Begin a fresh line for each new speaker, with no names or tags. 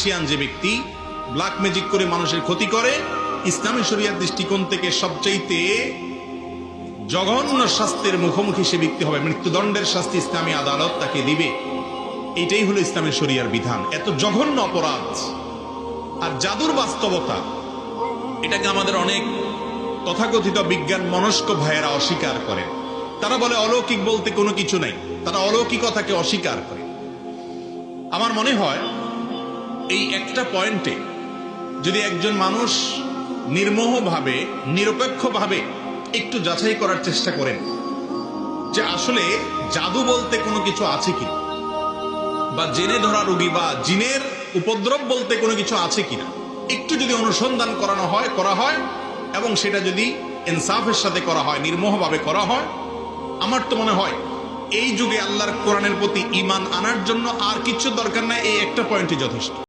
Magician যে ব্যক্তি black magic করে মানুষের ক্ষতি করে, ইসলামী শরিয়ার দৃষ্টিকোণ থেকে সবচাইতে জঘন্য শাস্তির মুখোমুখি সে ব্যক্তি হবে, মৃত্যুদণ্ডের শাস্তি ইসলামী আদালত তাকে দিবে। এটাই হলো ইসলামী শরিয়ার বিধান। এত জঘন্য অপরাধ। আর জাদুর বাস্তবতা, এটাকে আমাদের অনেক তথাকথিত বিজ্ঞান মনস্ক ভাইয়েরা অস্বীকার করেন। তারা বলে অলৌকিক বলতে কোনো কিছু নাই, তারা অলৌকিকতাকে অস্বীকার করে। আমার মনে হয় এই একটা পয়েন্টে যদি একজন মানুষ নির্মোহভাবে নিরপেক্ষভাবে একটু যাচাই করার চেষ্টা করেন যে আসলে জাদু বলতে কোনো কিছু আছে কিনা, বা জেনে ধরা রোগী বা জিনের উপদ্রব বলতে কোনো কিছু আছে কিনা, একটু যদি অনুসন্ধান করা হয় এবং সেটা যদি ইনসাফের সাথে করা হয়, নির্মোহভাবে করা হয়, আমার তো মনে হয় এই যুগে আল্লাহর কোরআনের প্রতি ঈমান আনার জন্য আর কিছু দরকার নাই, এই একটা পয়েন্টই যথেষ্ট।